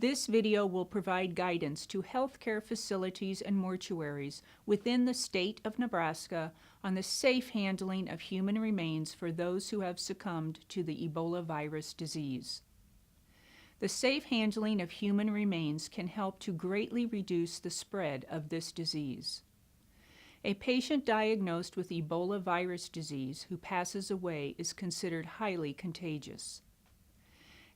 This video will provide guidance to healthcare facilities and mortuaries within the state of Nebraska on the safe handling of human remains for those who have succumbed to the Ebola virus disease. The safe handling of human remains can help to greatly reduce the spread of this disease. A patient diagnosed with Ebola virus disease who passes away is considered highly contagious.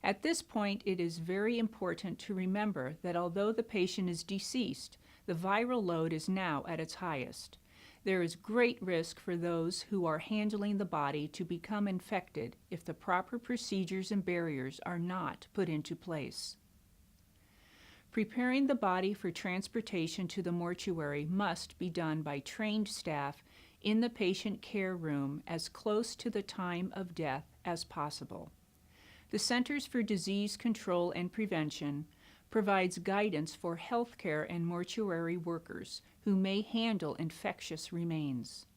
At this point, it is very important to remember that although the patient is deceased, the viral load is now at its highest. There is great risk for those who are handling the body to become infected if the proper procedures and barriers are not put into place. Preparing the body for transportation to the mortuary must be done by trained staff in the patient care room as close to the time of death as possible. The Centers for Disease Control and Prevention provides guidance for healthcare and mortuary workers who may handle infectious remains.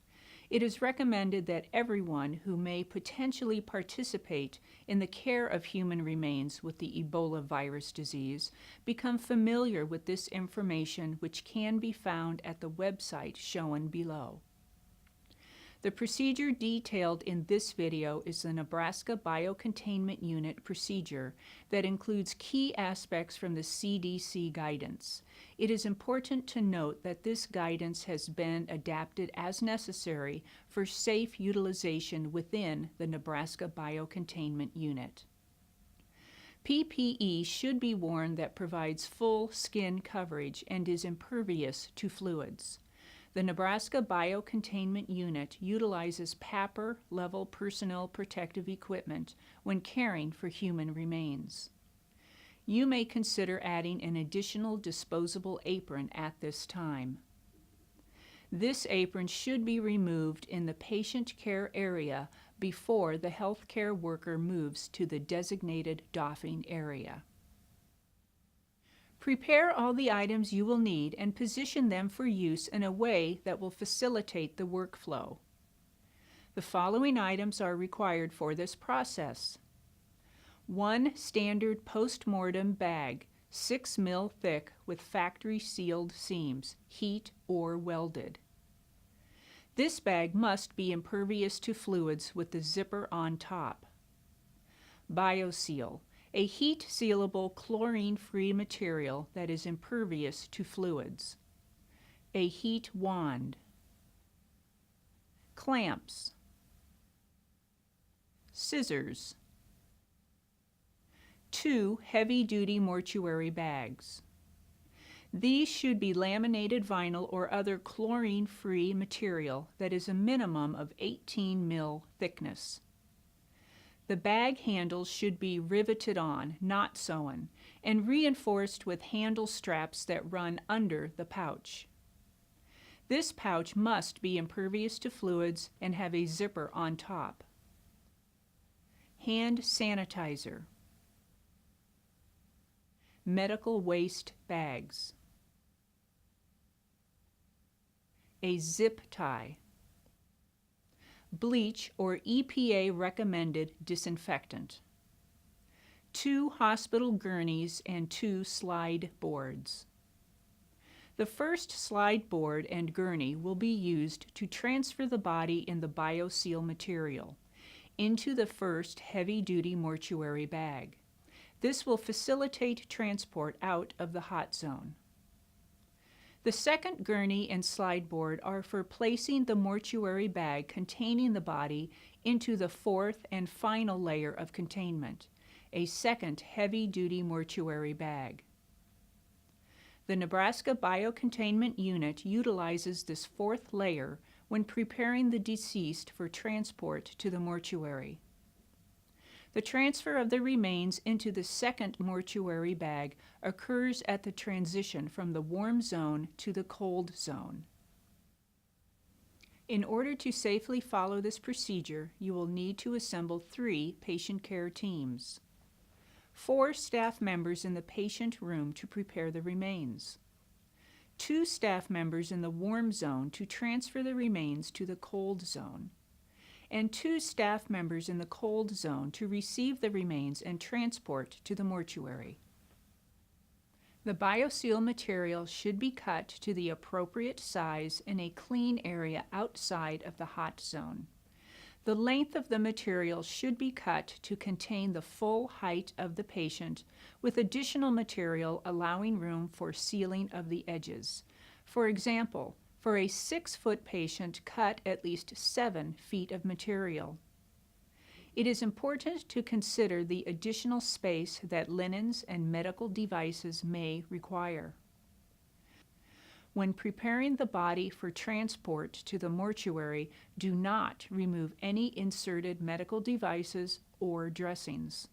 It is recommended that everyone who may potentially participate in the care of human remains with the Ebola virus disease become familiar with this information, which can be found at the website shown below. The procedure detailed in this video is the Nebraska Biocontainment Unit procedure that includes key aspects from the CDC guidance. It is important to note that this guidance has been adapted as necessary for safe utilization within the Nebraska Biocontainment Unit. PPE should be worn that provides full skin coverage and is impervious to fluids. The Nebraska Biocontainment Unit utilizes PAPR-level personnel protective equipment when caring for human remains. You may consider adding an additional disposable apron at this time. This apron should be removed in the patient care area before the healthcare worker moves to the designated doffing area. Prepare all the items you will need and position them for use in a way that will facilitate the workflow. The following items are required for this process. 1 standard post-mortem bag, 6 mil thick with factory-sealed seams, heat or welded. This bag must be impervious to fluids with the zipper on top. BioSeal, a heat-sealable chlorine-free material that is impervious to fluids. A heat wand. Clamps. Scissors. 2 heavy-duty mortuary bags. These should be laminated vinyl or other chlorine-free material that is a minimum of 18 mil thickness. The bag handles should be riveted on, not sewn, and reinforced with handle straps that run under the pouch. This pouch must be impervious to fluids and have a zipper on top. Hand sanitizer. Medical waste bags. A zip tie. Bleach or EPA recommended disinfectant. 2 hospital gurneys and 2 slide boards. The first slide board and gurney will be used to transfer the body in the BioSeal material into the first heavy-duty mortuary bag. This will facilitate transport out of the hot zone. The second gurney and slide board are for placing the mortuary bag containing the body into the 4th and final layer of containment, a second heavy-duty mortuary bag. The Nebraska Biocontainment Unit utilizes this 4th layer when preparing the deceased for transport to the mortuary. The transfer of the remains into the second mortuary bag occurs at the transition from the warm zone to the cold zone. In order to safely follow this procedure, you will need to assemble 3 patient care teams. 4 staff members in the patient room to prepare the remains. 2 staff members in the warm zone to transfer the remains to the cold zone. And 2 staff members in the cold zone to receive the remains and transport to the mortuary. The BioSeal material should be cut to the appropriate size in a clean area outside of the hot zone. The length of the material should be cut to contain the full height of the patient, with additional material allowing room for sealing of the edges. For example, for a 6-foot patient, cut at least 7 feet of material. It is important to consider the additional space that linens and medical devices may require. When preparing the body for transport to the mortuary, do not remove any inserted medical devices or dressings.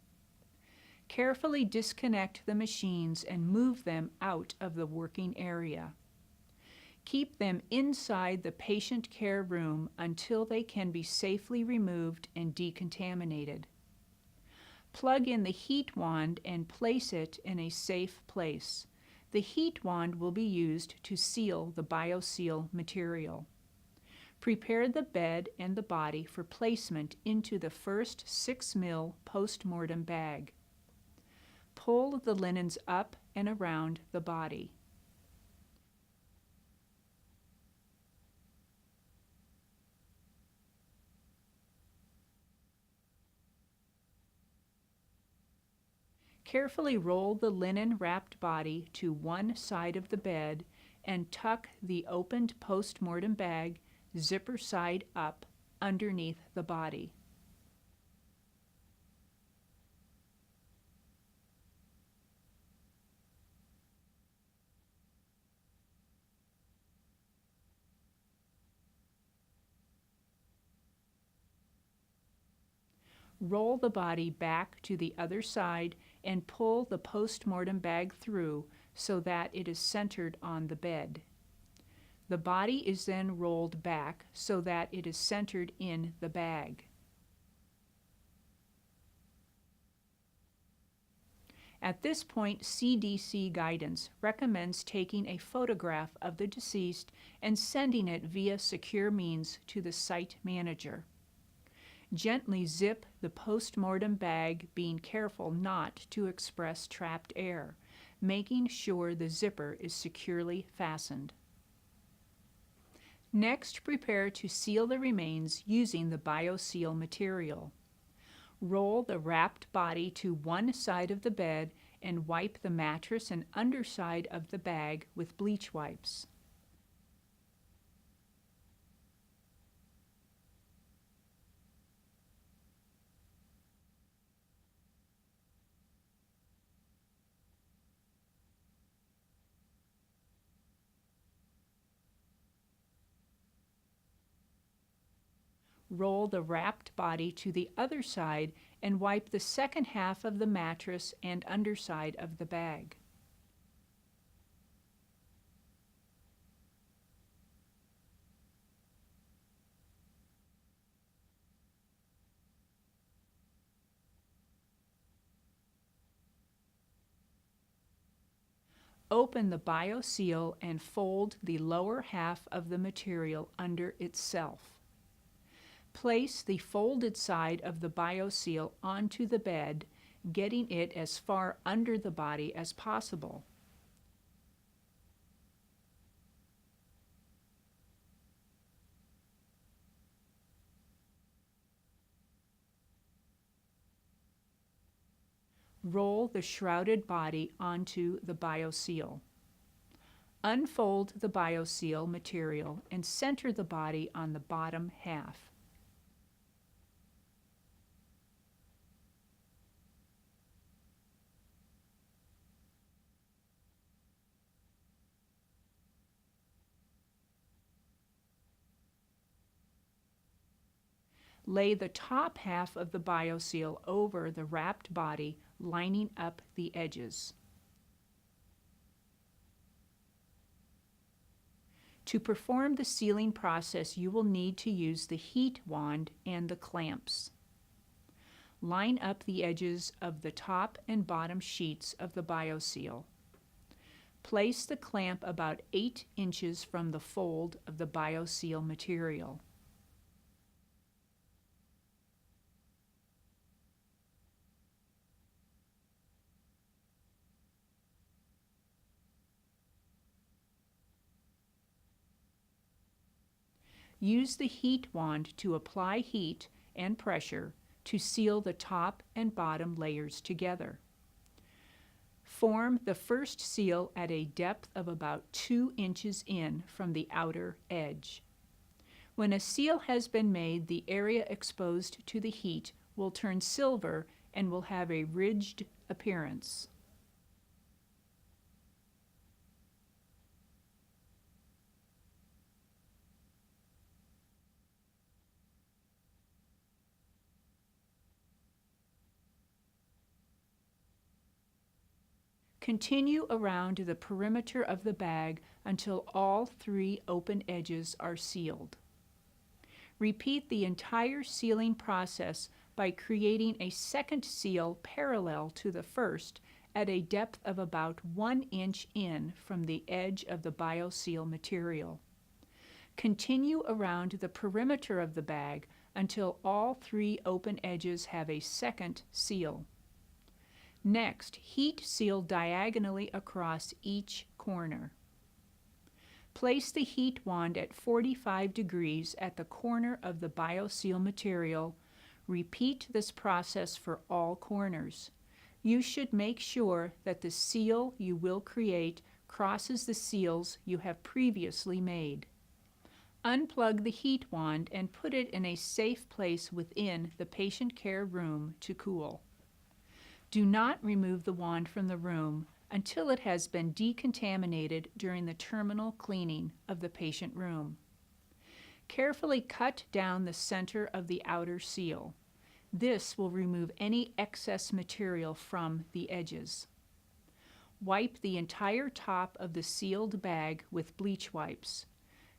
Carefully disconnect the machines and move them out of the working area. Keep them inside the patient care room until they can be safely removed and decontaminated. Plug in the heat wand and place it in a safe place. The heat wand will be used to seal the BioSeal material. Prepare the bed and the body for placement into the first 6 ml post-mortem bag. Pull the linens up and around the body. Carefully roll the linen-wrapped body to one side of the bed and tuck the opened post-mortem bag, zipper side up, underneath the body. Roll the body back to the other side and pull the post-mortem bag through so that it is centered on the bed. The body is then rolled back so that it is centered in the bag. At this point, CDC guidance recommends taking a photograph of the deceased and sending it via secure means to the site manager. Gently zip the post-mortem bag, being careful not to express trapped air, making sure the zipper is securely fastened. Next, prepare to seal the remains using the BioSeal material. Roll the wrapped body to one side of the bed and wipe the mattress and underside of the bag with bleach wipes. Roll the wrapped body to the other side and wipe the second half of the mattress and underside of the bag. Open the BioSeal and fold the lower half of the material under itself. Place the folded side of the BioSeal onto the bed, getting it as far under the body as possible. Roll the shrouded body onto the BioSeal. Unfold the BioSeal material and center the body on the bottom half. Lay the top half of the BioSeal over the wrapped body, lining up the edges. To perform the sealing process, you will need to use the heat wand and the clamps. Line up the edges of the top and bottom sheets of the BioSeal. Place the clamp about 8 inches from the fold of the BioSeal material. use the heat wand to apply heat and pressure to seal the top and bottom layers together. Form the first seal at a depth of about 2 inches in from the outer edge. When a seal has been made, the area exposed to the heat will turn silver and will have a ridged appearance. Continue around the perimeter of the bag until all 3 open edges are sealed. Repeat the entire sealing process by creating a second seal parallel to the first at a depth of about 1 inch in from the edge of the BioSeal material. Continue around the perimeter of the bag until all 3 open edges have a second seal. Next, heat seal diagonally across each corner. Place the heat wand at 45 degrees at the corner of the BioSeal material. Repeat this process for all corners. You should make sure that the seal you will create crosses the seals you have previously made. Unplug the heat wand and put it in a safe place within the patient care room to cool. Do not remove the wand from the room until it has been decontaminated during the terminal cleaning of the patient room. Carefully cut down the center of the outer seal. This will remove any excess material from the edges. Wipe the entire top of the sealed bag with bleach wipes.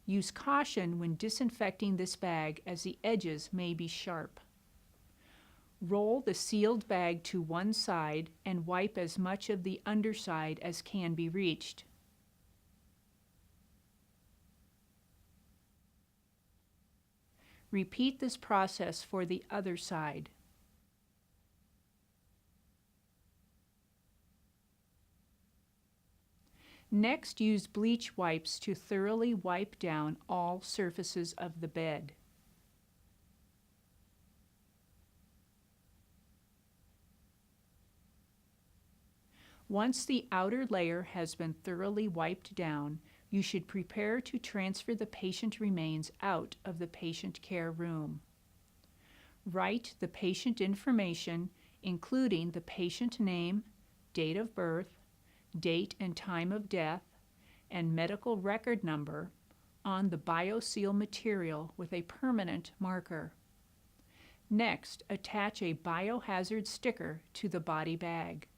Use caution when disinfecting this bag as the edges may be sharp. Roll the sealed bag to one side and wipe as much of the underside as can be reached. Repeat this process for the other side. Next, use bleach wipes to thoroughly wipe down all surfaces of the bed. Once the outer layer has been thoroughly wiped down, you should prepare to transfer the patient remains out of the patient care room. Write the patient information, including the patient name, date of birth, date and time of death, and medical record number, on the BioSeal material with a permanent marker. Next, attach a biohazard sticker to the body bag.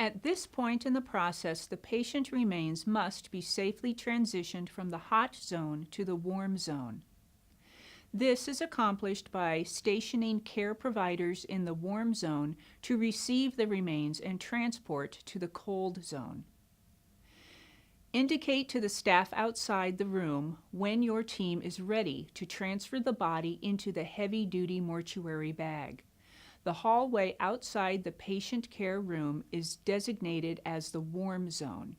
At this point in the process, the patient remains must be safely transitioned from the hot zone to the warm zone. This is accomplished by stationing care providers in the warm zone to receive the remains and transport to the cold zone. Indicate to the staff outside the room when your team is ready to transfer the body into the heavy-duty mortuary bag. The hallway outside the patient care room is designated as the warm zone.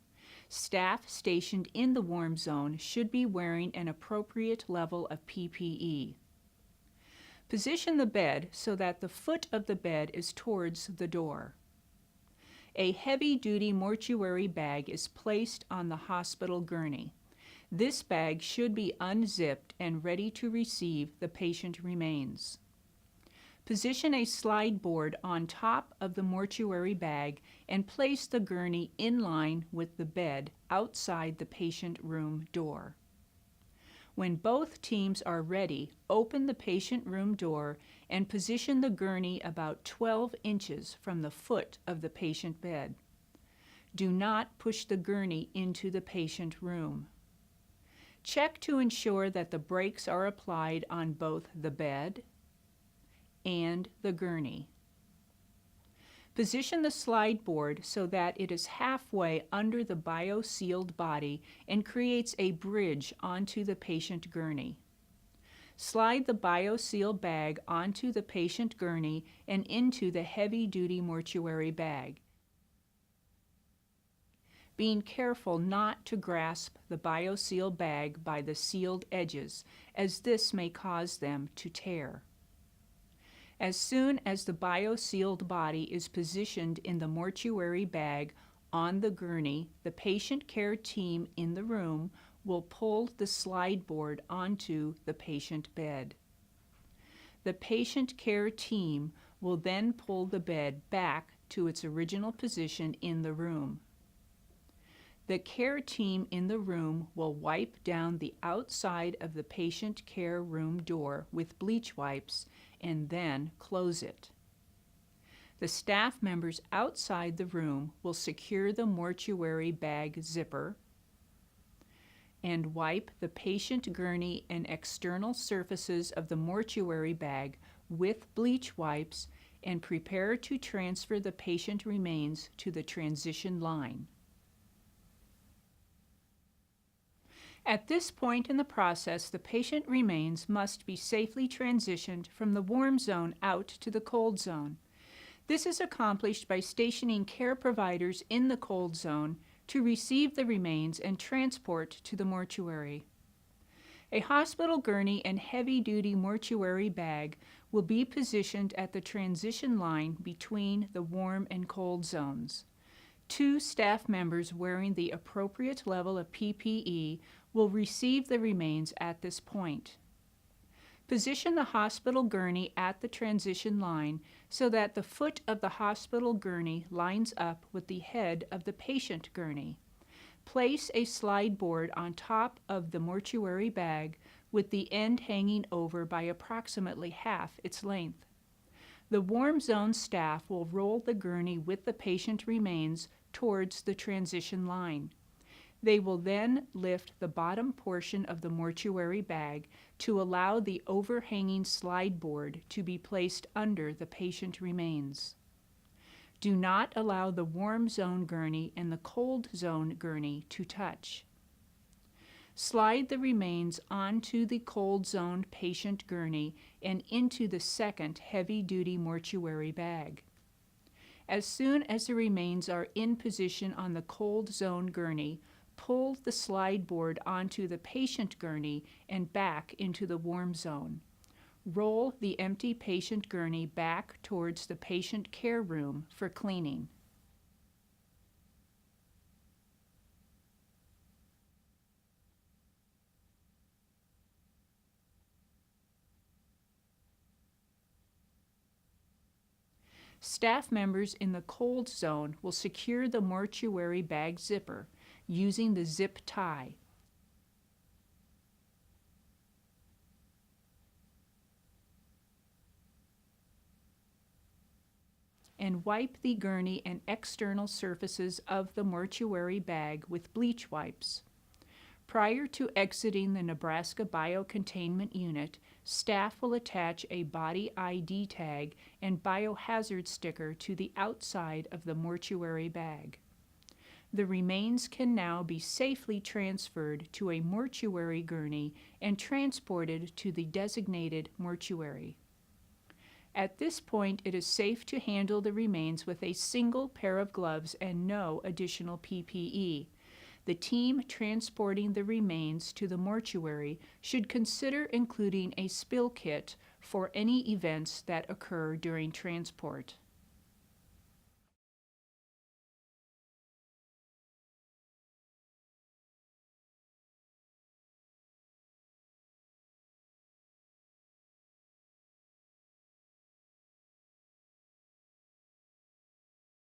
Staff stationed in the warm zone should be wearing an appropriate level of PPE. Position the bed so that the foot of the bed is towards the door. A heavy-duty mortuary bag is placed on the hospital gurney. This bag should be unzipped and ready to receive the patient remains. Position a slide board on top of the mortuary bag and place the gurney in line with the bed outside the patient room door. When both teams are ready, open the patient room door and position the gurney about 12 inches from the foot of the patient bed. Do not push the gurney into the patient room. Check to ensure that the brakes are applied on both the bed and the gurney. Position the slide board so that it is halfway under the bio-sealed body and creates a bridge onto the patient gurney. Slide the bio-seal bag onto the patient gurney and into the heavy-duty mortuary bag. being careful not to grasp the bioseal bag by the sealed edges, as this may cause them to tear. As soon as the biosealed body is positioned in the mortuary bag on the gurney, the patient care team in the room will pull the slide board onto the patient bed. The patient care team will then pull the bed back to its original position in the room. The care team in the room will wipe down the outside of the patient care room door with bleach wipes and then close it. The staff members outside the room will secure the mortuary bag zipper and wipe the patient gurney and external surfaces of the mortuary bag with bleach wipes and prepare to transfer the patient remains to the transition line. At this point in the process, the patient remains must be safely transitioned from the warm zone out to the cold zone. This is accomplished by stationing care providers in the cold zone to receive the remains and transport to the mortuary. A hospital gurney and heavy-duty mortuary bag will be positioned at the transition line between the warm and cold zones. 2 staff members wearing the appropriate level of PPE will receive the remains at this point. Position the hospital gurney at the transition line so that the foot of the hospital gurney lines up with the head of the patient gurney. Place a slide board on top of the mortuary bag with the end hanging over by approximately half its length. The warm zone staff will roll the gurney with the patient remains towards the transition line. They will then lift the bottom portion of the mortuary bag to allow the overhanging slide board to be placed under the patient remains. Do not allow the warm zone gurney and the cold zone gurney to touch. Slide the remains onto the cold zone patient gurney and into the second heavy-duty mortuary bag. As soon as the remains are in position on the cold zone gurney, pull the slide board onto the patient gurney and back into the warm zone. Roll the empty patient gurney back towards the patient care room for cleaning. Staff members in the cold zone will secure the mortuary bag zipper using the zip tie. And wipe the gurney and external surfaces of the mortuary bag with bleach wipes. Prior to exiting the Nebraska Biocontainment Unit, staff will attach a body ID tag and biohazard sticker to the outside of the mortuary bag. The remains can now be safely transferred to a mortuary gurney and transported to the designated mortuary. At this point, it is safe to handle the remains with a single pair of gloves and no additional PPE. The team transporting the remains to the mortuary should consider including a spill kit for any events that occur during transport.